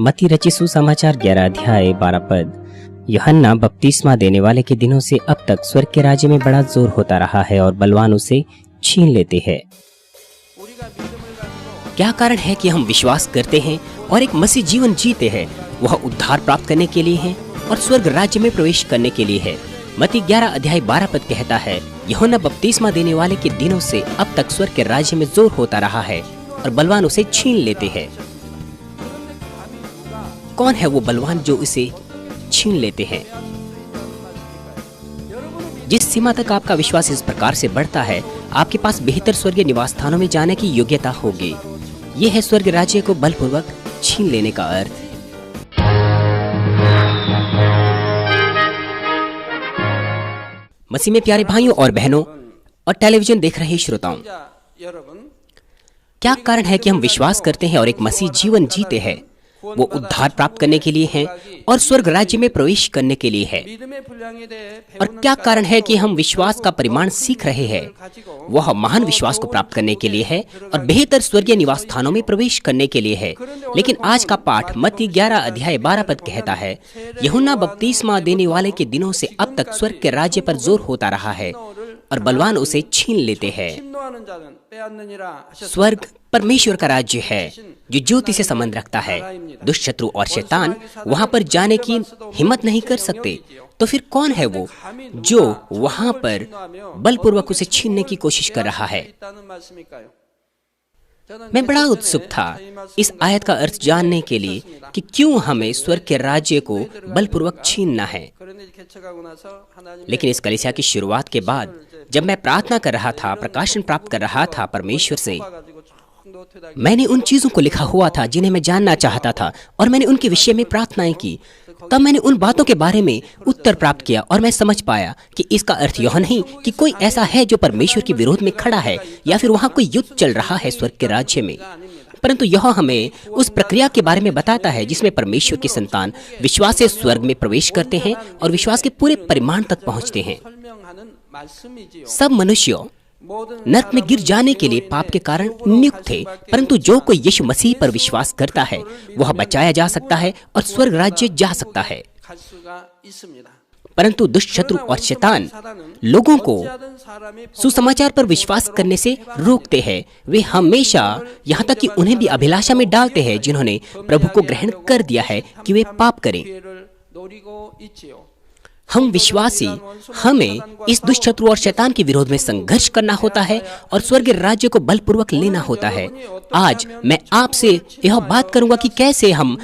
मत्ती रचित सुसमाचार 11 अध्याय 12 पद। यूहन्ना बपतिस्मा देने वाले के दिनों से अब तक स्वर्ग के राज्य में बड़ा जोर होता रहा है और बलवान उसे छीन लेते हैं। क्या कारण है कि हम विश्वास करते हैं और एक मसीह जीवन जीते हैं? वह उद्धार प्राप्त करने के लिए है और स्वर्ग राज्य में प्रवेश करने के लिए है। मत्ती 11 अध्याय 12 पद कहता है, यूहन्ना बपतिस्मा देने वाले के दिनों से अब तक स्वर्ग के राज्य में जोर होता रहा है और बलवान उसे छीन लेते हैं। कौन है वो बलवान जो इसे छीन लेते हैं? जिस सीमा तक आपका विश्वास इस प्रकार से बढ़ता है, आपके पास बेहतर स्वर्गीय निवास स्थानों में जाने की योग्यता होगी। ये है स्वर्ग राज्य को बलपूर्वक छीन लेने का अर्थ। मसीह में प्यारे भाइयों और बहनों और टेलीविजन देख रहे श्रोताओं, क्या कारण है कि हम विश्वास करते हैं और एक मसीह जीवन जीते हैं? वो उद्धार प्राप्त करने के लिए है और स्वर्ग राज्य में प्रवेश करने के लिए है। और क्या कारण है कि हम विश्वास का परिमाण सीख रहे हैं? वह महान विश्वास को प्राप्त करने के लिए है और बेहतर स्वर्गीय निवास स्थानों में प्रवेश करने के लिए है। लेकिन आज का पाठ मत्ती 11 अध्याय 12 पद कहता है, यूहन्ना बपतिस्मा देने वाले के दिनों से अब तक स्वर्ग के राज्य पर जोर होता रहा है और बलवान उसे छीन लेते हैं। स्वर्ग परमेश्वर का राज्य है जो ज्योति से संबंध रखता है। दुष्ट शत्रु और शैतान वहां पर जाने की हिम्मत नहीं कर सकते। तो फिर कौन है वो जो वहां पर बलपूर्वक उसे छीनने की कोशिश कर रहा है? मैं बड़ा उत्सुक था इस आयत का अर्थ जानने के लिए कि क्यों हमें स्वर्ग के राज्य को बलपूर्वक छीनना है। लेकिन इस कलीसिया की शुरुआत के बाद जब मैं प्रार्थना कर रहा था, प्रकाशन प्राप्त कर रहा था परमेश्वर से, मैंने उन चीजों को लिखा हुआ था जिन्हें मैं जानना चाहता था और मैंने उनके विषय में प्रार्थनाएं की। तब मैंने उन बातों के बारे में उत्तर प्राप्त किया और मैं समझ पाया कि इसका अर्थ यह नहीं कि कोई ऐसा है जो परमेश्वर के विरोध में खड़ा है या फिर वहां कोई युद्ध चल रहा है स्वर्ग के राज्य में, परंतु यह हमें उस प्रक्रिया के बारे में बताता है जिसमें परमेश्वर की संतान विश्वास से स्वर्ग में प्रवेश करते हैं और विश्वास के पूरे परिमाण तक पहुंचते हैं। सब मनुष्य नरक में गिर जाने के लिए पाप के कारण नियुक्त थे, परंतु जो कोई यीशु मसीह पर विश्वास करता है वह बचाया जा सकता है और स्वर्ग राज्य जा सकता है। परंतु दुष्ट शत्रु और शैतान लोगों को सुसमाचार पर विश्वास करने से रोकते हैं। वे हमेशा यहाँ तक कि उन्हें भी अभिलाषा में डालते हैं जिन्होंने प्रभु को ग्रहण कर दिया है कि वे पाप करें। हम विश्वासी हमें इस दुष्ट शत्रु और शैतान के विरोध में संघर्ष करना होता है और स्वर्गीय राज्य को बलपूर्वक लेना होता है। आज मैं आपसे यह बात करूंगा कि कैसे हम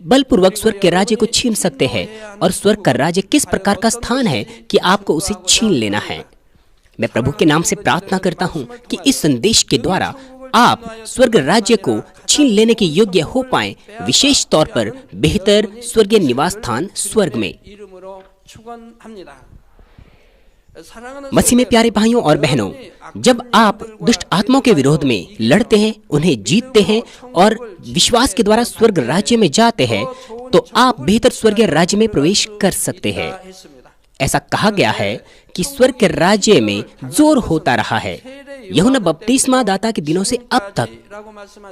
बलपूर्वक स्वर्ग के राज्य को छीन सकते हैं और स्वर्ग का राज्य किस प्रकार का स्थान है कि आपको उसे छीन लेना है। मैं प्रभु के नाम से प्रार्थना करता हूं कि इस संदेश के द्वारा आप स्वर्ग राज्य को छीन लेने के योग्य हो पाएं, विशेष तौर पर बेहतर स्वर्गीय निवास स्थान स्वर्ग में। मसीह में प्यारे भाइयों और बहनों, जब आप दुष्ट आत्माओं के विरोध में लड़ते हैं, उन्हें जीतते हैं और विश्वास के द्वारा स्वर्ग राज्य में जाते हैं, तो आप बेहतर स्वर्गीय राज्य में प्रवेश कर सकते हैं। ऐसा कहा गया है कि स्वर्ग के राज्य में जोर होता रहा है। यूहन्ना बपतिस्मा दाता के दिनों से अब तक।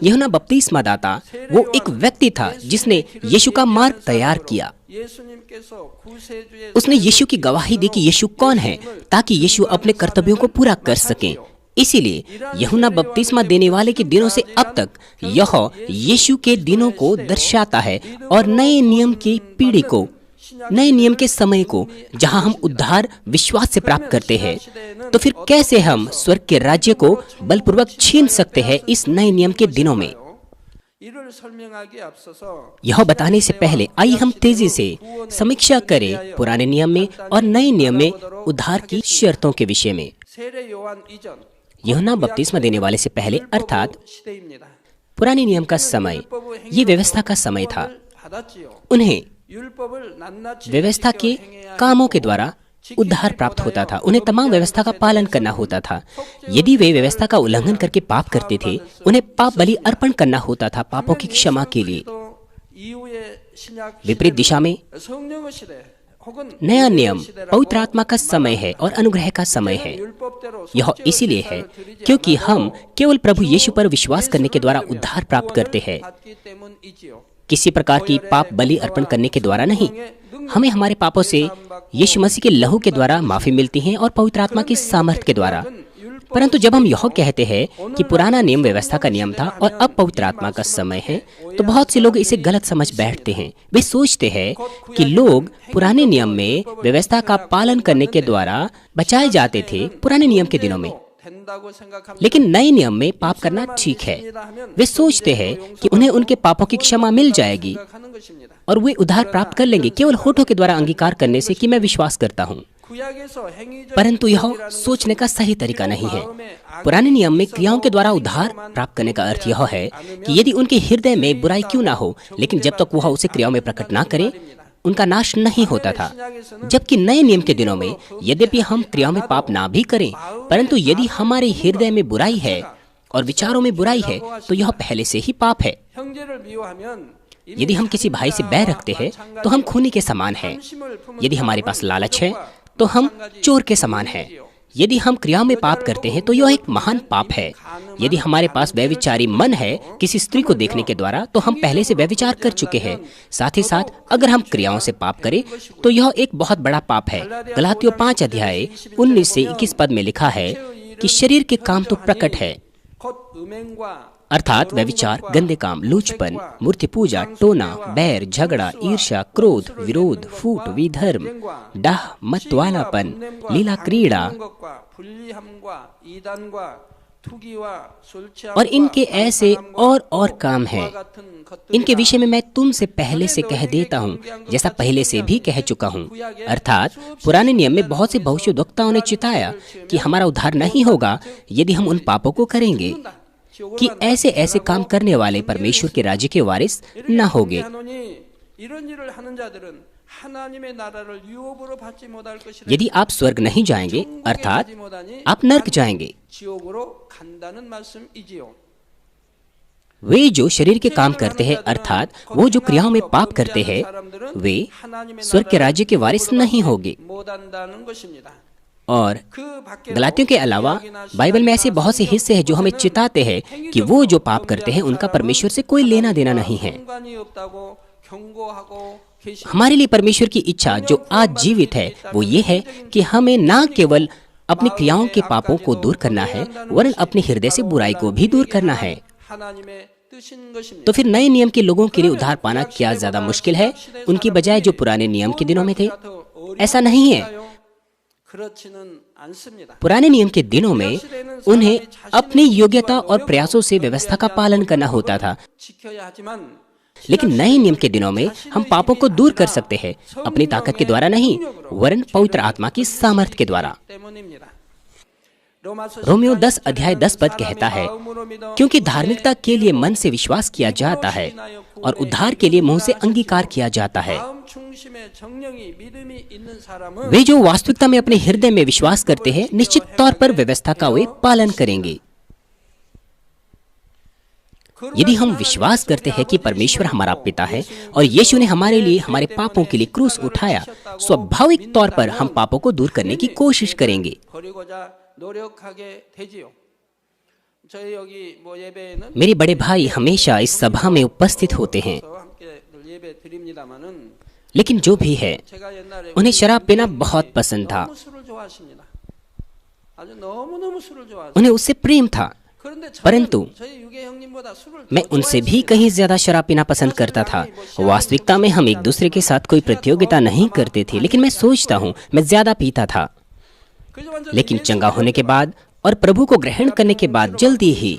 यूहन्ना बपतिस्मा दाता वो एक व्यक्ति था जिसने यीशु का मार्ग तैयार किया। उसने यीशु की गवाही दी कि यीशु कौन है, ताकि यीशु अपने कर्तव्यों को पूरा कर सके। इसीलिए यूहन्ना बपतिस्मा देने वाले के दिनों से अब तक यह यीशु के दिनों को दर्शाता है और नए नियम की पीढ़ी को, नए नियम के समय को, जहां हम उद्धार विश्वास से प्राप्त करते हैं। तो फिर कैसे हम स्वर्ग के राज्य को बलपूर्वक छीन सकते हैं इस नए नियम के दिनों में? यह बताने से पहले आइए हम तेजी से समीक्षा करें पुराने नियम में और नए नियम में उद्धार की शर्तों के विषय में। यूहन्ना बपतिस्मा देने वाले से पहले अर्थात पुराने नियम का समय, ये व्यवस्था का समय था। उन्हें व्यवस्था के कामों के द्वारा उद्धार प्राप्त होता था। उन्हें तमाम व्यवस्था का पालन करना होता था। यदि वे व्यवस्था का उल्लंघन करके पाप करते थे, उन्हें पाप बलि अर्पण करना होता था पापों की क्षमा के लिए। विपरीत दिशा में नया नियम पवित्र आत्मा का समय है और अनुग्रह का समय है। यह इसीलिए है क्योंकि हम केवल प्रभु यीशु पर विश्वास करने के द्वारा उद्धार प्राप्त करते हैं। किसी प्रकार की पाप बलि अर्पण करने के द्वारा नहीं। हमें हमारे पापों से यीशु मसीह के लहू के द्वारा माफी मिलती है और पवित्र आत्मा की सामर्थ्य के द्वारा। परंतु जब हम यह कहते हैं कि पुराना नियम व्यवस्था का नियम था और अब पवित्र आत्मा का समय है, तो बहुत से लोग इसे गलत समझ बैठते हैं। वे सोचते हैं कि लोग पुराने नियम में व्यवस्था का पालन करने के द्वारा बचाए जाते थे पुराने नियम के दिनों में, लेकिन नए नियम में पाप करना ठीक है। वे सोचते हैं कि उन्हें उनके पापों की क्षमा मिल जाएगी और वे उद्धार प्राप्त कर लेंगे केवल होठों के द्वारा अंगीकार करने से कि मैं विश्वास करता हूँ। परंतु यह सोचने का सही तरीका नहीं है। पुराने नियम में क्रियाओं के द्वारा उद्धार प्राप्त करने का अर्थ यह है कि यदि उनके हृदय में बुराई क्यों ना हो, लेकिन जब तक वह उसे क्रियाओं में प्रकट ना करे, उनका नाश नहीं होता था। जबकि नए नियम के दिनों में यद्यपि हम क्रियाओं में पाप ना भी करें, परंतु यदि हमारे हृदय में बुराई है और विचारों में बुराई है, तो यह पहले से ही पाप है। यदि हम किसी भाई से बैर रखते हैं तो हम खूनी के समान हैं। यदि हमारे पास लालच है तो हम चोर के समान हैं। यदि हम क्रियाओं में पाप करते हैं तो यह एक महान पाप है। यदि हमारे पास व्यभिचारी मन है किसी स्त्री को देखने के द्वारा, तो हम पहले से व्यभिचार कर चुके हैं। साथ ही साथ अगर हम क्रियाओं से पाप करें तो यह एक बहुत बड़ा पाप है। गलातियों 5 अध्याय 19 से 21 पद में लिखा है कि शरीर के काम तो प्रकट है, अर्थात व्यभिचार, गंदे काम, लूचपन, मूर्ति पूजा, टोना, बैर, झगड़ा, ईर्ष्या, क्रोध, विरोध, फूट, विधर्म, डाह, मतवालापन, लीला क्रीड़ा और इनके ऐसे और काम हैं। इनके विषय में मैं तुमसे पहले से कह देता हूँ, जैसा पहले से भी कह चुका हूँ। अर्थात पुराने नियम में बहुत से भविष्यद्वक्ताओं ने चिताया कि हमारा उद्धार नहीं होगा यदि हम उन पापों को करेंगे, कि ऐसे ऐसे काम करने वाले परमेश्वर के राज्य के वारिस न होंगे। यदि आप स्वर्ग नहीं जाएंगे, अर्थात आप नरक जाएंगे। वे जो शरीर के काम करते हैं, अर्थात वो जो क्रियाओं में पाप करते हैं, वे स्वर्ग के राज्य के वारिस नहीं होंगे। और गलातियों के अलावा बाइबल में ऐसे बहुत से हिस्से हैं जो हमें चिताते हैं कि वो जो पाप करते हैं उनका परमेश्वर से कोई लेना देना नहीं है। हमारे लिए परमेश्वर की इच्छा जो आज जीवित है वो ये है कि हमें ना केवल अपनी क्रियाओं के पापों को दूर करना है, वरन अपने हृदय से बुराई को भी दूर करना है। तो फिर नए नियम के लोगों के लिए उद्धार पाना क्या ज्यादा मुश्किल है उनकी बजाय जो पुराने नियम के दिनों में थे? ऐसा नहीं है। पुराने नियम के दिनों में उन्हें अपनी योग्यता और प्रयासों से व्यवस्था का पालन करना होता था, लेकिन नए नियम के दिनों में हम पापों को दूर कर सकते हैं अपनी ताकत के द्वारा नहीं, वरन पवित्र आत्मा की सामर्थ्य के द्वारा। रोमियो 10 अध्याय 10 पद कहता है, क्योंकि धार्मिकता के लिए मन से विश्वास किया जाता है और उद्धार के लिए मुंह से अंगीकार किया जाता है। वे जो वास्तविकता में अपने हृदय में विश्वास करते हैं, निश्चित तौर पर व्यवस्था का वे पालन करेंगे। यदि हम विश्वास करते हैं कि परमेश्वर हमारा पिता है और यीशु ने हमारे लिए हमारे पापों के लिए क्रूस उठाया, स्वाभाविक तौर पर हम पापों को दूर करने की कोशिश करेंगे। मेरे बड़े भाई हमेशा इस सभा में उपस्थित होते हैं, लेकिन जो भी है उन्हें शराब पीना बहुत पसंद था। उन्हें उससे प्रेम था, परंतु मैं उनसे भी कहीं ज्यादा शराब पीना पसंद करता था। वास्तविकता में हम एक दूसरे के साथ कोई प्रतियोगिता नहीं करते थे, लेकिन मैं सोचता हूँ मैं ज्यादा पीता था। लेकिन चंगा होने के बाद और प्रभु को ग्रहण करने के बाद जल्दी ही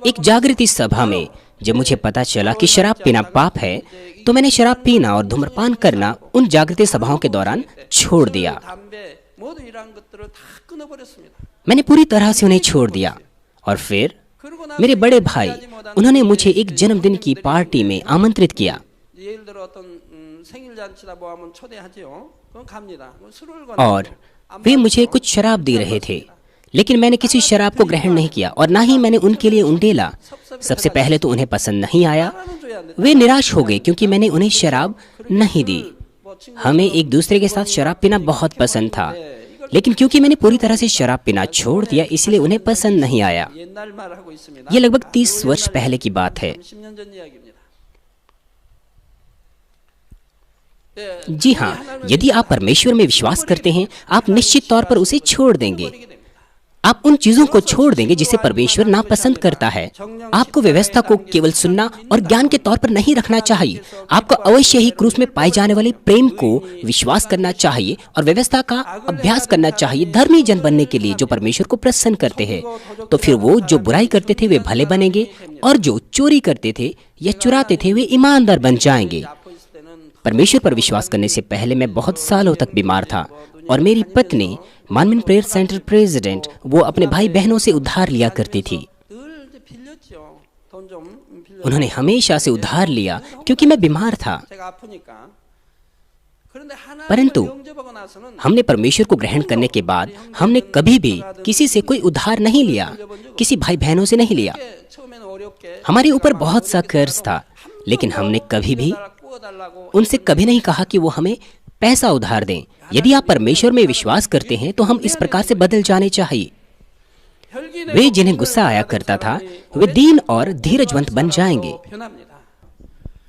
एक जागृति सभा में जब मुझे पता चला कि शराब पीना पाप है, तो मैंने शराब पीना और धूम्रपान करना उन जागृति सभाओं के दौरान छोड़ दिया। मैंने पूरी तरह से उन्हें छोड़ दिया। और फिर मेरे बड़े भाई, उन्होंने मुझे एक जन्मदिन की पार्टी में आमंत्रित किया और वे मुझे कुछ शराब दे रहे थे, लेकिन मैंने किसी शराब को ग्रहण नहीं किया और ना ही मैंने उनके लिए उंडेला। सबसे पहले तो उन्हें पसंद नहीं आया, वे निराश हो गए क्योंकि मैंने उन्हें शराब नहीं दी। हमें एक दूसरे के साथ शराब पीना बहुत पसंद था, लेकिन क्योंकि मैंने पूरी तरह से शराब पीना छोड़ दिया, इसलिए उन्हें पसंद नहीं आया। ये लगभग 30 वर्ष पहले की बात है। जी हाँ, यदि आप परमेश्वर में विश्वास करते हैं, आप निश्चित तौर पर उसे छोड़ देंगे। आप उन चीजों को छोड़ देंगे जिसे परमेश्वर नापसंद करता है। आपको व्यवस्था को केवल सुनना और ज्ञान के तौर पर नहीं रखना चाहिए। आपको अवश्य ही क्रूस में पाए जाने वाले प्रेम को विश्वास करना चाहिए और व्यवस्था का अभ्यास करना चाहिए धर्मी जन बनने के लिए जो परमेश्वर को प्रसन्न करते हैं। तो फिर वो जो बुराई करते थे वे भले बनेंगे और जो चोरी करते थे या चुराते थे वे ईमानदार बन जाएंगे। परमेश्वर पर विश्वास करने से पहले मैं बहुत सालों तक बीमार था और मेरी पत्नी मानमिन प्रेयर सेंटर प्रेसिडेंट वो अपने भाई बहनों से उधार लिया करती थी। उन्होंने हमेशा से उधार लिया क्योंकि मैं बीमार था। परंतु हमने परमेश्वर को ग्रहण करने के बाद हमने कभी भी किसी से कोई उधार नहीं लिया, किसी भाई बहनों से नहीं लिया। हमारे ऊपर बहुत सा कर्ज था, लेकिन हमने कभी भी उनसे कभी नहीं कहा कि वो हमें पैसा उधार दें। यदि आप परमेश्वर में विश्वास करते हैं तो हम इस प्रकार से बदल जाने चाहिए। वे जिन्हें गुस्सा आया करता था वे दीन और धीरजवंत बन जाएंगे।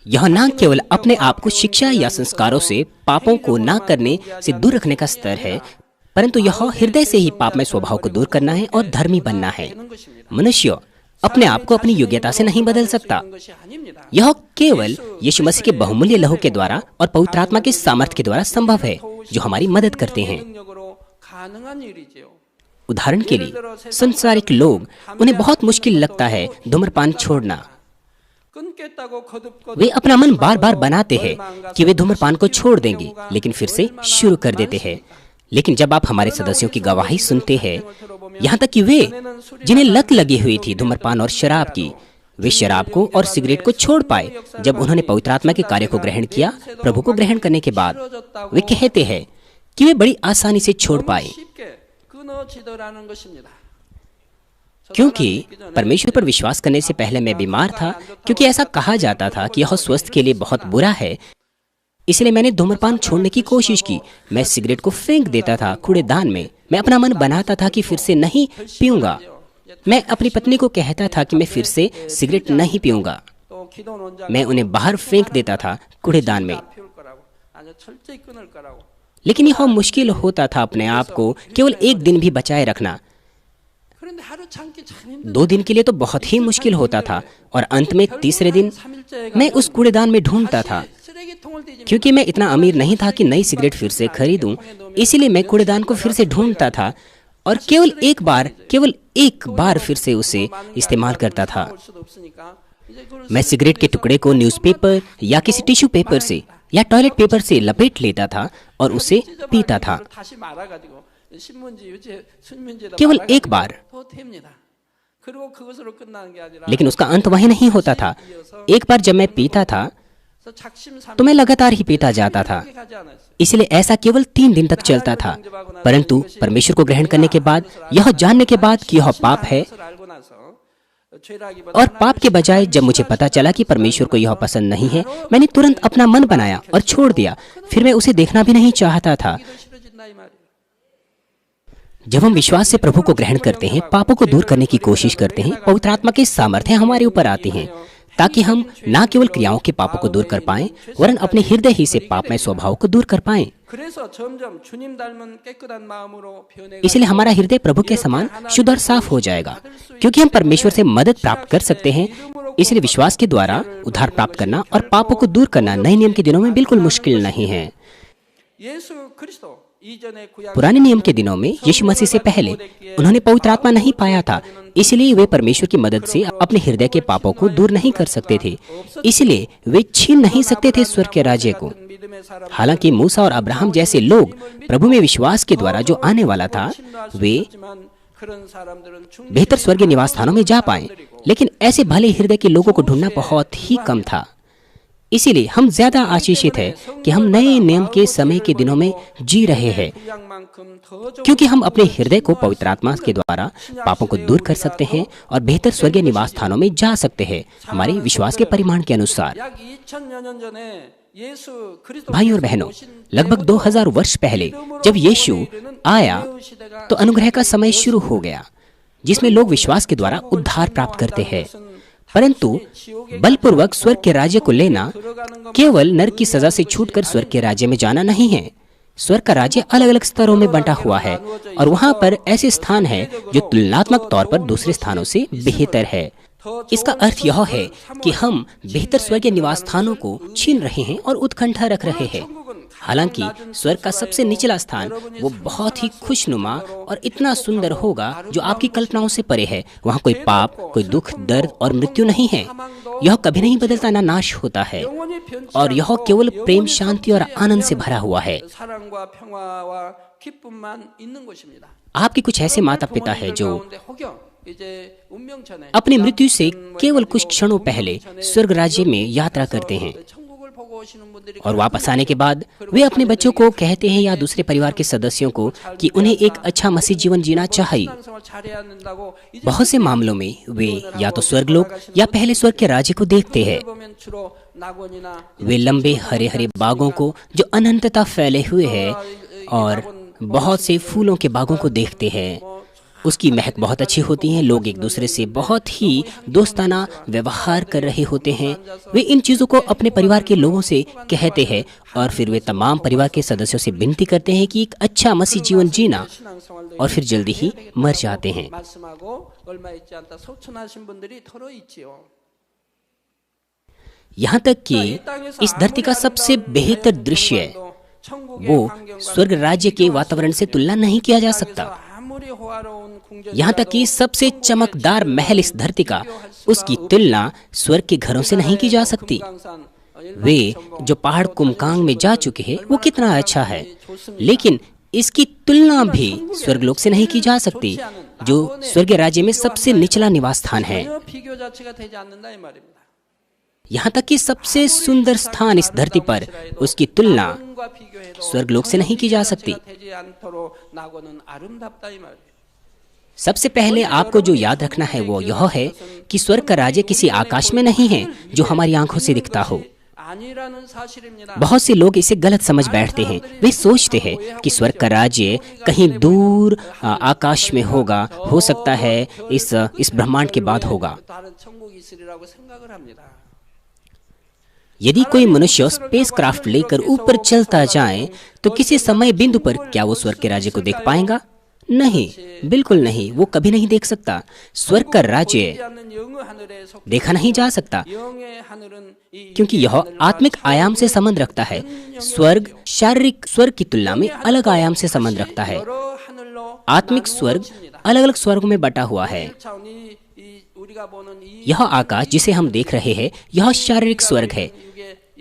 यह न केवल अपने आप को शिक्षा या संस्कारों से पापों को ना करने से दूर रखने का स्तर है, परंतु यह हृदय से ही पापमय स्वभाव को दूर करना है और धर्मी बनना है। मनुष्य अपने आप को अपनी योग्यता से नहीं बदल सकता। यह केवल यीशु मसीह के बहुमूल्य लहू के द्वारा और पवित्र आत्मा के सामर्थ्य के द्वारा संभव है जो हमारी मदद करते हैं। उदाहरण के लिए संसारिक लोग उन्हें बहुत मुश्किल लगता है धूम्रपान छोड़ना। वे अपना मन बार बार बनाते हैं कि वे धूम्रपान को छोड़ देंगे, लेकिन फिर से शुरू कर देते हैं। लेकिन जब आप हमारे सदस्यों की गवाही सुनते हैं, यहाँ तक कि वे जिन्हें लत लगी हुई थी धूम्रपान और शराब की, वे शराब को और सिगरेट को छोड़ पाए जब उन्होंने पवित्र आत्मा के कार्य को ग्रहण किया। प्रभु को ग्रहण करने के बाद वे कहते हैं कि वे बड़ी आसानी से छोड़ पाए, क्योंकि परमेश्वर पर विश्वास करने से पहले मैं बीमार था, क्योंकि ऐसा कहा जाता था कि यह स्वस्थ के लिए बहुत बुरा है। इसलिए मैंने धूम्रपान छोड़ने की कोशिश की। मैं सिगरेट को फेंक देता था कूड़ेदान में। मैं अपना मन बनाता था कि फिर से नहीं पीऊंगा। मैं अपनी पत्नी को कहता था कि मैं फिर से सिगरेट नहीं पीऊंगा। मैं उन्हें बाहर फेंक देता था कूड़ेदान में। लेकिन यह मुश्किल होता था अपने आप को केवल एक दिन भी बचाए रखना। 2 दिन के लिए तो बहुत ही मुश्किल होता था, और अंत में तीसरे दिन मैं उस कूड़ेदान में ढूंढता था। क्योंकि मैं इतना अमीर नहीं था कि नई सिगरेट फिर से खरीदूं, इसीलिए मैं कूड़ेदान को फिर से ढूंढता था और केवल एक बार फिर से उसे इस्तेमाल करता था। मैं सिगरेट के टुकड़े को न्यूज़पेपर या किसी टिश्यू पेपर से या टॉयलेट पेपर से लपेट लेता था और उसे पीता था। केवल एक बार। लेकिन उसका अंत वही नहीं होता था। एक बार जब मैं पीता था तो मैं लगातार ही पीता जाता था। इसलिए ऐसा केवल 3 दिन तक चलता था। परंतु परमेश्वर को ग्रहण करने के बाद, यह जानने के बाद कि यह पाप है, और पाप के बजाय जब मुझे पता चला कि परमेश्वर को यह पसंद नहीं है, मैंने तुरंत अपना मन बनाया और छोड़ दिया। फिर मैं उसे देखना भी नहीं चाहता था। जब हम विश्वास से प्रभु को ग्रहण करते हैं, पापों को दूर करने की कोशिश करते हैं, पवित्र आत्मा के सामर्थ्य हमारे ऊपर आते हैं, ताकि हम न केवल क्रियाओं के पापों को दूर कर पाएं, वरन अपने हृदय ही से पापमय स्वभाव को दूर कर पाएं। इसलिए हमारा हृदय प्रभु के समान शुद्ध और साफ हो जाएगा, क्योंकि हम परमेश्वर से मदद प्राप्त कर सकते हैं। इसलिए विश्वास के द्वारा उद्धार प्राप्त करना और पापों को दूर करना नए नियम के दिनों में बिल्कुल मुश्किल नहीं है। पुराने नियम के दिनों में यीशु मसीह से पहले उन्होंने पवित्र आत्मा नहीं पाया था, इसलिए वे परमेश्वर की मदद से अपने हृदय के पापों को दूर नहीं कर सकते थे। इसलिए वे छीन नहीं सकते थे स्वर्ग के राज्य को। हालांकि मूसा और अब्राहम जैसे लोग प्रभु में विश्वास के द्वारा जो आने वाला था, वे बेहतर स्वर्गीय निवास स्थानों में जा पाए, लेकिन ऐसे भले हृदय के लोगों को ढूंढना बहुत ही कम था। इसीलिए हम ज्यादा आशीषित हैं कि हम नए नियम के समय के दिनों में जी रहे हैं, क्योंकि हम अपने हृदय को पवित्र आत्मा के द्वारा पापों को दूर कर सकते हैं और बेहतर स्वर्गीय निवास स्थानों में जा सकते हैं, हमारे विश्वास के परिमाण के अनुसार। भाई और बहनों, लगभग 2000 वर्ष पहले जब यीशु आया तो अनुग्रह का समय शुरू हो गया, जिसमें लोग विश्वास के द्वारा उद्धार प्राप्त करते हैं। परंतु बलपूर्वक स्वर्ग के राज्य को लेना केवल नरक की सजा से छूटकर स्वर्ग के राज्य में जाना नहीं है। स्वर्ग का राज्य अलग अलग स्तरों में बंटा हुआ है और वहां पर ऐसे स्थान हैं जो तुलनात्मक तौर पर दूसरे स्थानों से बेहतर है। इसका अर्थ यह है कि हम बेहतर स्वर्गीय निवास स्थानों को छीन रहे हैं और उत्कंठा रख रहे हैं। हालांकि स्वर्ग का सबसे निचला स्थान वो बहुत ही खुशनुमा और इतना सुंदर होगा जो आपकी कल्पनाओं से परे है। वहाँ कोई पाप, कोई दुख, दर्द और मृत्यु नहीं है। यह कभी नहीं बदलता, ना नाश होता है और यह केवल प्रेम, शांति और आनंद से भरा हुआ है। आपके कुछ ऐसे माता पिता हैं जो अपनी मृत्यु से केवल कुछ क्षणों पहले स्वर्ग राज्य में यात्रा करते हैं और वापस आने के बाद वे अपने बच्चों को कहते हैं या दूसरे परिवार के सदस्यों को कि उन्हें एक अच्छा मसीह जीवन जीना चाहिए। बहुत से मामलों में वे या तो स्वर्गलोक या पहले स्वर्ग के राज्य को देखते हैं। वे लंबे हरे हरे बागों को जो अनंतता फैले हुए हैं और बहुत से फूलों के बागों को देखते हैं। उसकी महक बहुत अच्छी होती है। लोग एक दूसरे से बहुत ही दोस्ताना व्यवहार कर रहे होते हैं। वे इन चीज़ों को अपने परिवार के लोगों से कहते हैं और फिर वे तमाम परिवार के सदस्यों से विनती करते हैं कि एक अच्छा मसीह जीवन जीना, और फिर जल्दी ही मर जाते हैं। यहाँ तक कि इस धरती का सबसे बेहतर दृश्य वो स्वर्ग राज्य के वातावरण से तुलना नहीं किया जा सकता। यहाँ तक कि सबसे चमकदार महल इस धरती का, उसकी तुलना स्वर्ग के घरों से नहीं की जा सकती। वे जो पहाड़ कुमकांग में जा चुके हैं वो कितना अच्छा है, लेकिन इसकी तुलना भी स्वर्गलोक से नहीं की जा सकती, जो स्वर्ग राज्य में सबसे निचला निवास स्थान है। यहाँ तक कि सबसे सुंदर स्थान इस धरती पर, उसकी तुलना स्वर्गलोक से नहीं की जा सकती। सबसे पहले आपको जो याद रखना है वो यह है कि स्वर्ग का राज्य किसी आकाश में नहीं है जो हमारी आंखों से दिखता हो। बहुत से लोग इसे गलत समझ बैठते हैं। वे सोचते हैं कि स्वर्ग का राज्य कहीं दूर आकाश में होगा, हो सकता है इस ब्रह्मांड के बाद होगा। यदि कोई मनुष्य स्पेसक्राफ्ट लेकर ऊपर चलता जाए तो किसी समय बिंदु पर क्या वो स्वर्ग के राज्य को देख पाएगा? नहीं, बिल्कुल नहीं, वो कभी नहीं देख सकता। स्वर्ग का राज्य देखा नहीं जा सकता क्योंकि यह आत्मिक आयाम से संबंध रखता है। स्वर्ग शारीरिक स्वर्ग की तुलना में अलग आयाम से संबंध रखता है। आत्मिक स्वर्ग अलग अलग स्वर्गों में बटा हुआ है। यह आकाश जिसे हम देख रहे हैं यह शारीरिक स्वर्ग है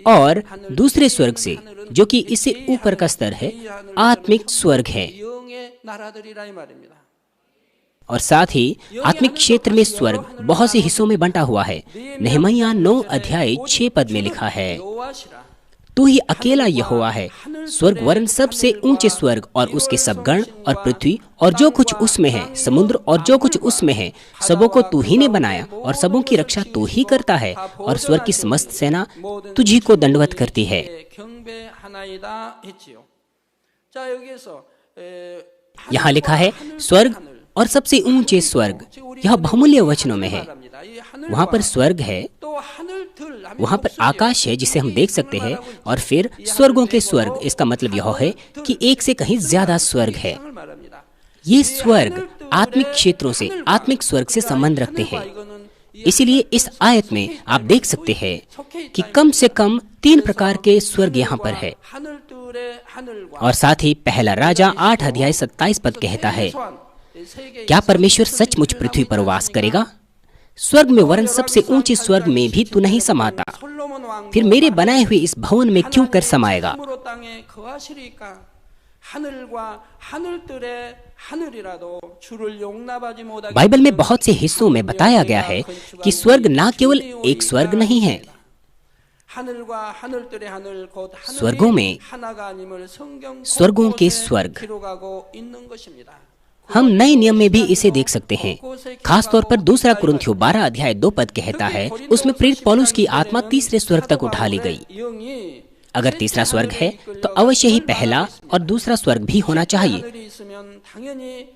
और दूसरे स्वर्ग से जो कि इससे ऊपर का स्तर है आत्मिक स्वर्ग है। और साथ ही आत्मिक क्षेत्र में स्वर्ग बहुत से हिस्सों में बंटा हुआ है। नहमीया 9:6 में लिखा है, तू ही अकेला यहोवा है, स्वर्ग वरन सबसे ऊंचे स्वर्ग और उसके सब गण और पृथ्वी और जो कुछ उसमें है, समुद्र और जो कुछ उसमें है, सबों को तू ही ने बनाया और सबों की रक्षा तू ही करता है और स्वर्ग की समस्त सेना तुझी को दंडवत करती है। यहाँ लिखा है स्वर्ग और सबसे ऊंचे स्वर्ग। यह बहुमूल्य वचनों में है। वहाँ पर स्वर्ग है, वहाँ पर आकाश है जिसे हम देख सकते हैं और फिर स्वर्गों के स्वर्ग। इसका मतलब यह है कि एक से कहीं ज्यादा स्वर्ग है। ये स्वर्ग आत्मिक क्षेत्रों से, आत्मिक स्वर्ग से संबंध रखते हैं। इसीलिए इस आयत में आप देख सकते हैं कि कम से कम 3 प्रकार के स्वर्ग यहाँ पर है। और साथ ही पहला राजा 8:27 कहता है, क्या परमेश्वर सचमुच पृथ्वी पर वास करेगा? स्वर्ग में वरन सबसे ऊंचे स्वर्ग में भी तू नहीं समाता, फिर मेरे बनाए हुए इस भवन में क्यों कर समाएगा? बाइबल में बहुत से हिस्सों में बताया गया है कि स्वर्ग ना केवल एक स्वर्ग नहीं है। स्वर्गों में स्वर्गों के स्वर्ग हम नए नियम में भी इसे देख सकते हैं। खास तौर पर 2 कुरिन्थियों 12:2 कहता है, उसमें प्रेरित पौलुस की आत्मा तीसरे स्वर्ग तक उठा ली गई। अगर तीसरा स्वर्ग है तो अवश्य ही पहला और दूसरा स्वर्ग भी होना चाहिए,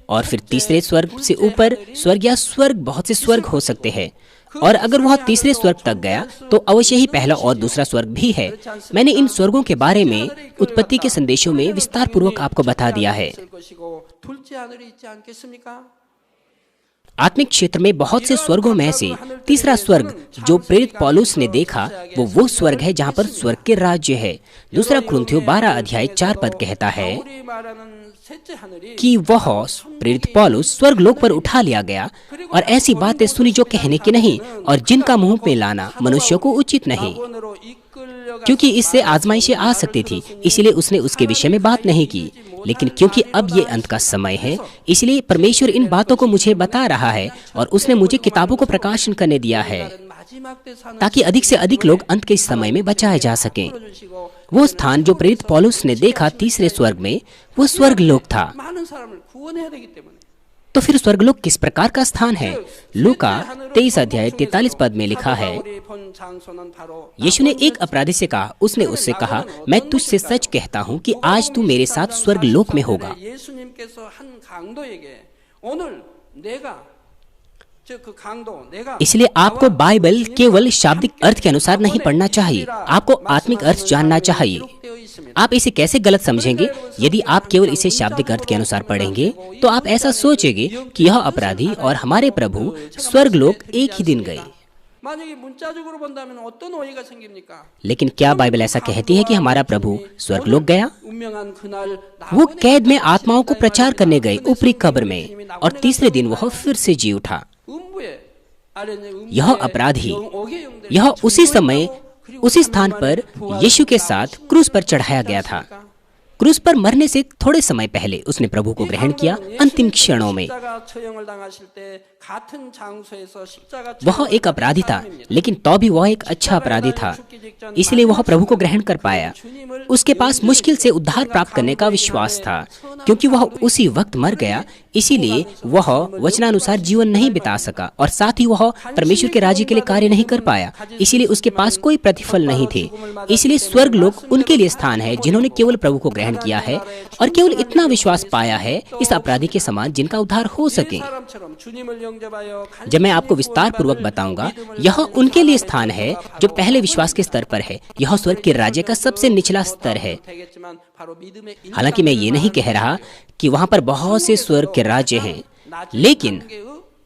और फिर तीसरे स्वर्ग से ऊपर स्वर्ग या स्वर्ग बहुत से स्वर्ग हो सकते हैं। और अगर वह तीसरे स्वर्ग तक गया तो अवश्य ही पहला और दूसरा स्वर्ग भी है। मैंने इन स्वर्गों के बारे में उत्पत्ति के संदेशों में विस्तार पूर्वक आपको बता दिया है। आत्मिक क्षेत्र में बहुत से स्वर्गों में से तीसरा स्वर्ग जो प्रेरित पौलुस ने देखा वो स्वर्ग है जहाँ पर स्वर्ग के राज्य है। दूसरा कुरिन्थियों 12 अध्याय 4 पद कहता है कि वह प्रेरित पौलुस स्वर्ग लोक पर उठा लिया गया और ऐसी बातें सुनी जो कहने की नहीं और जिनका मुंह में लाना मनुष्यों को उचित नहीं, क्योंकि इससे आजमाइशें आ सकती थी, इसलिए उसने उसके विषय में बात नहीं की। लेकिन क्योंकि अब ये अंत का समय है, इसलिए परमेश्वर इन बातों को मुझे बता रहा है और उसने मुझे किताबों को प्रकाशन करने दिया है ताकि अधिक से अधिक लोग अंत के समय में बचाए जा सकें। वो स्थान जो प्रेरित पौलुस ने देखा तीसरे स्वर्ग में, वो स्वर्ग लोक था। तो फिर स्वर्गलोक किस प्रकार का स्थान है? लूका 23 अध्याय 43 पद में लिखा है, यीशु ने एक अपराधी से कहा, उसने उससे कहा, मैं तुझसे सच कहता हूँ कि आज तू मेरे साथ स्वर्गलोक में होगा। इसलिए आपको बाइबल केवल शाब्दिक अर्थ के अनुसार नहीं पढ़ना चाहिए, आपको आत्मिक अर्थ जानना चाहिए। आप इसे कैसे गलत समझेंगे? यदि आप केवल इसे शाब्दिक अर्थ के अनुसार पढ़ेंगे तो आप ऐसा सोचेंगे कि यह अपराधी और हमारे प्रभु स्वर्गलोक एक ही दिन गए। लेकिन क्या बाइबल ऐसा कहती है कि हमारा प्रभु स्वर्गलोक गया? वो कैद में आत्माओं को प्रचार करने गए ऊपरी कब्र में और तीसरे दिन वह फिर से जी उठा। यह अपराधी यह उसी समय उसी स्थान पर यीशु के साथ क्रूस पर चढ़ाया गया था। क्रूस पर मरने से थोड़े समय पहले उसने प्रभु को ग्रहण किया। अंतिम क्षणों में वह एक अपराधी था, लेकिन तो भी वह एक अच्छा अपराधी था, इसलिए वह प्रभु को ग्रहण कर पाया। उसके पास मुश्किल से उद्धार प्राप्त करने का विश्वास था, क्योंकि वह उसी वक्त मर गया, इसीलिए वह वचनानुसार जीवन नहीं बिता सका और साथ ही वह परमेश्वर के राज्य के लिए कार्य नहीं कर पाया, इसीलिए उसके पास कोई प्रतिफल नहीं थे। इसलिए स्वर्ग लोक उनके लिए स्थान है जिन्होंने केवल प्रभु को ग्रहण किया है और केवल इतना विश्वास पाया है इस अपराधी के समान जिनका उद्धार हो सके। जब मैं आपको विस्तार पूर्वक बताऊंगा, यह उनके लिए स्थान है जो पहले विश्वास के स्तर पर है। यह स्वर्ग के राज्य का सबसे निचला स्तर है। हालांकि मैं ये नहीं कह रहा कि वहाँ पर बहुत से स्वर्ग के राज्य हैं, लेकिन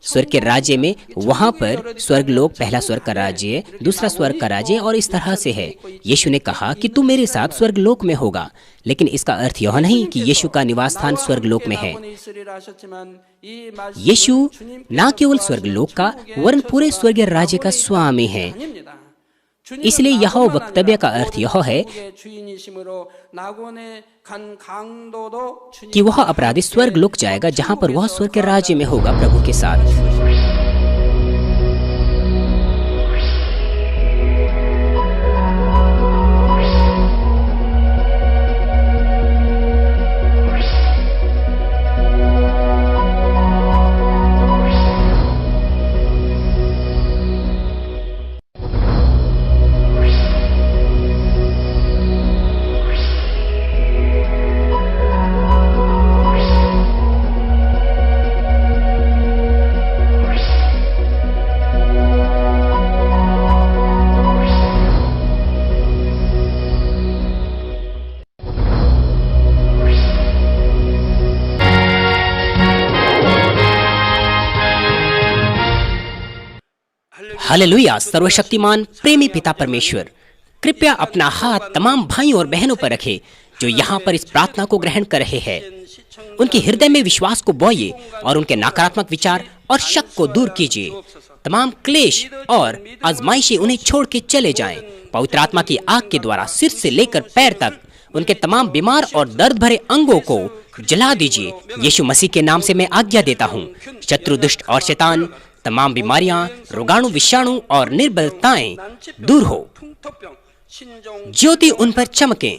स्वर्ग के राज्य में वहाँ पर स्वर्ग लोक पहला स्वर्ग का राज्य, दूसरा स्वर्ग का राज्य और इस तरह से है। यीशु ने कहा कि तू मेरे साथ स्वर्ग लोक में होगा, लेकिन इसका अर्थ यह नहीं कि यीशु का निवास स्थान स्वर्ग लोक में है। यीशु न केवल स्वर्ग लोक का वरन पूरे स्वर्गीय राज्य का स्वामी है। इसलिए यह वक्तव्य का अर्थ यह है कि वह अपराधी स्वर्ग लोक जाएगा जहां पर वह स्वर्ग के राज्य में होगा प्रभु के साथ। हालेलुया। सर्वशक्तिमान प्रेमी पिता परमेश्वर, कृपया अपना हाथ तमाम भाइयों और बहनों पर रखें जो यहाँ पर इस प्रार्थना को ग्रहण कर रहे हैं। उनके हृदय में विश्वास को बोइए और उनके नकारात्मक विचार और शक को दूर कीजिए। तमाम क्लेश और आजमाइशें उन्हें छोड़ के चले जाएं। पवित्र आत्मा की आग के द्वारा सिर से लेकर पैर तक उनके तमाम बीमार और दर्द भरे अंगों को जला दीजिए। यीशु मसीह के नाम से मैं आज्ञा देता हूँ, शत्रु, दुष्ट और शैतान, तमाम बीमारियां, रोगाणु, विषाणु और निर्बलताएं दूर हो। ज्योति उन पर चमके।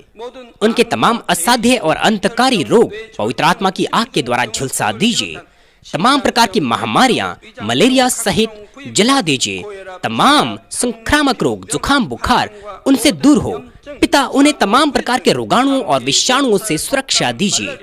उनके तमाम असाध्य और अंतकारी रोग पवित्र आत्मा की आग के द्वारा झुलसा दीजिए। तमाम प्रकार की महामारियां, मलेरिया सहित जला दीजिए। तमाम संक्रामक रोग, जुकाम, बुखार उनसे दूर हो। पिता, उन्हें तमाम प्रकार के रोगाणुओं और विषाणुओं से सुरक्षा दीजिए।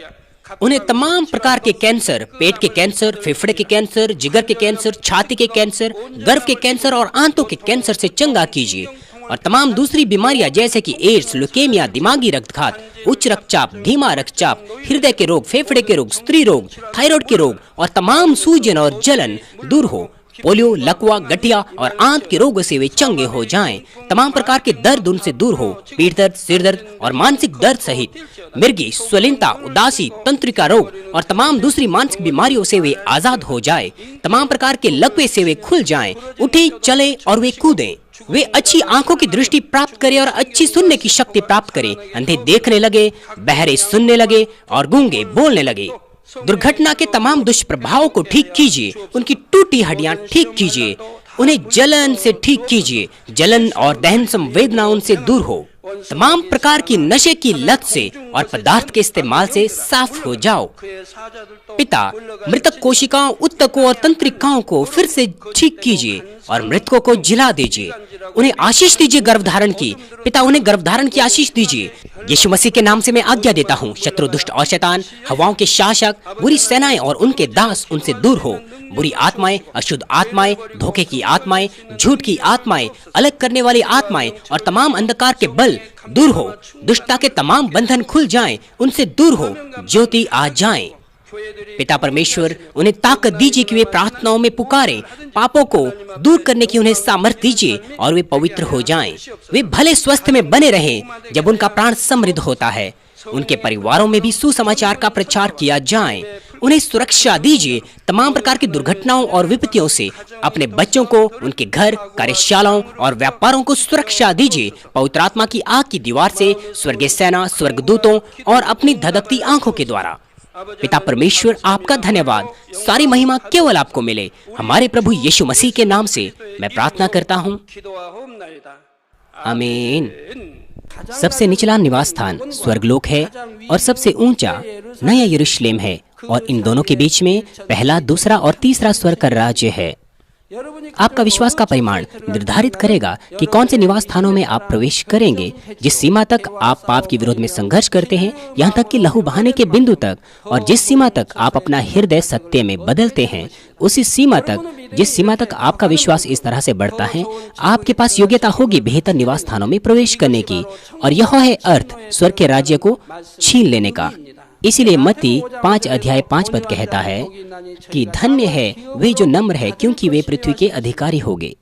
उन्हें तमाम प्रकार के कैंसर, पेट के कैंसर, फेफड़े के कैंसर, जिगर के कैंसर, छाती के कैंसर, गर्भ के कैंसर और आंतों के कैंसर से चंगा कीजिए और तमाम दूसरी बीमारियां जैसे कि एड्स, ल्यूकेमिया, दिमागी रक्तघात, उच्च रक्तचाप, धीमा रक्तचाप, हृदय के रोग, फेफड़े के रोग, स्त्री रोग, थायराइड के रोग और तमाम सूजन और जलन दूर हो। पोलियो, लकवा, गठिया और आंत के रोगों से वे चंगे हो जाएं। तमाम प्रकार के दर्द उनसे दूर हो। पीठ दर्द, सिर दर्द और मानसिक दर्द सहित मिर्गी, स्वलीनता, उदासी, तंत्रिका रोग और तमाम दूसरी मानसिक बीमारियों से वे आजाद हो जाए। तमाम प्रकार के लकवे से वे खुल जाएं, उठे, चले और वे कूदें। वे अच्छी आंखों की दृष्टि प्राप्त करें और अच्छी सुनने की शक्ति प्राप्त करें। अंधे देखने लगे, बहरे सुनने लगे और गूंगे बोलने लगे। दुर्घटना के तमाम दुष्प्रभावों को ठीक कीजिए। उनकी टूटी हड्डियां ठीक कीजिए। उन्हें जलन से ठीक कीजिए। जलन और दहन संवेदना उनसे दूर हो। तमाम प्रकार की नशे की लत से और पदार्थ के इस्तेमाल से साफ हो जाओ। पिता, मृतक कोशिकाओं, उत्तकों और तंत्रिकाओं को फिर से ठीक कीजिए और मृतकों को जिला दीजिए। उन्हें आशीष दीजिए गर्भधारण की। पिता, उन्हें गर्भधारण की आशीष दीजिए। यीशु मसीह के नाम से मैं आज्ञा देता हूँ, शत्रु, दुष्ट और शैतान, हवाओं के शासक, बुरी सेनाएं और उनके दास उनसे दूर हो। बुरी आत्माएं, अशुद्ध आत्माएं, धोखे की आत्माएं, झूठ की आत्माएं, अलग करने वाली आत्माएं और तमाम अंधकार के बल दूर हो। दुष्टता के तमाम बंधन खुल जाएं, उनसे दूर हो, ज्योति आ जाएं। पिता परमेश्वर, उन्हें ताकत दीजिए कि वे प्रार्थनाओं में पुकारें। पापों को दूर करने की उन्हें सामर्थ्य दीजिए और वे पवित्र हो जाएं। वे भले स्वस्थ में बने रहें जब उनका प्राण समृद्ध होता है। उनके परिवारों में भी सुसमाचार का प्रचार किया जाए। उन्हें सुरक्षा दीजिए तमाम प्रकार की दुर्घटनाओं और विपत्तियों से। अपने बच्चों को, उनके घर, कार्यशालाओं और व्यापारों को सुरक्षा दीजिए। पवित्र आत्मा की आग की दीवार से, स्वर्गीय सेना, स्वर्गदूतों और अपनी धधकती आंखों के द्वारा। पिता परमेश्वर, आपका धन्यवाद। सारी महिमा केवल आपको मिले। हमारे प्रभु यीशु मसीह के नाम से मैं प्रार्थना करता हूँ, आमीन। सबसे निचला निवास स्थान स्वर्गलोक है और सबसे ऊंचा नया यरूशलेम है और इन दोनों के बीच में पहला, दूसरा और तीसरा स्वर्ग का राज्य है। आपका विश्वास का परिमाण निर्धारित करेगा कि कौन से निवास स्थानों में आप प्रवेश करेंगे। जिस सीमा तक आप पाप के विरोध में संघर्ष करते हैं, यहाँ तक कि लहू बहाने के बिंदु तक, और जिस सीमा तक आप अपना हृदय सत्य में बदलते हैं, उसी सीमा तक, जिस सीमा तक आपका विश्वास इस तरह से बढ़ता है, आपके पास योग्यता होगी बेहतर निवास स्थानों में प्रवेश करने की। और यह है अर्थ स्वर्ग के राज्य को छीन लेने का। इसीलिए मत्ती 5:5 कहता है कि धन्य है वे जो नम्र है, क्योंकि वे पृथ्वी के अधिकारी होंगे।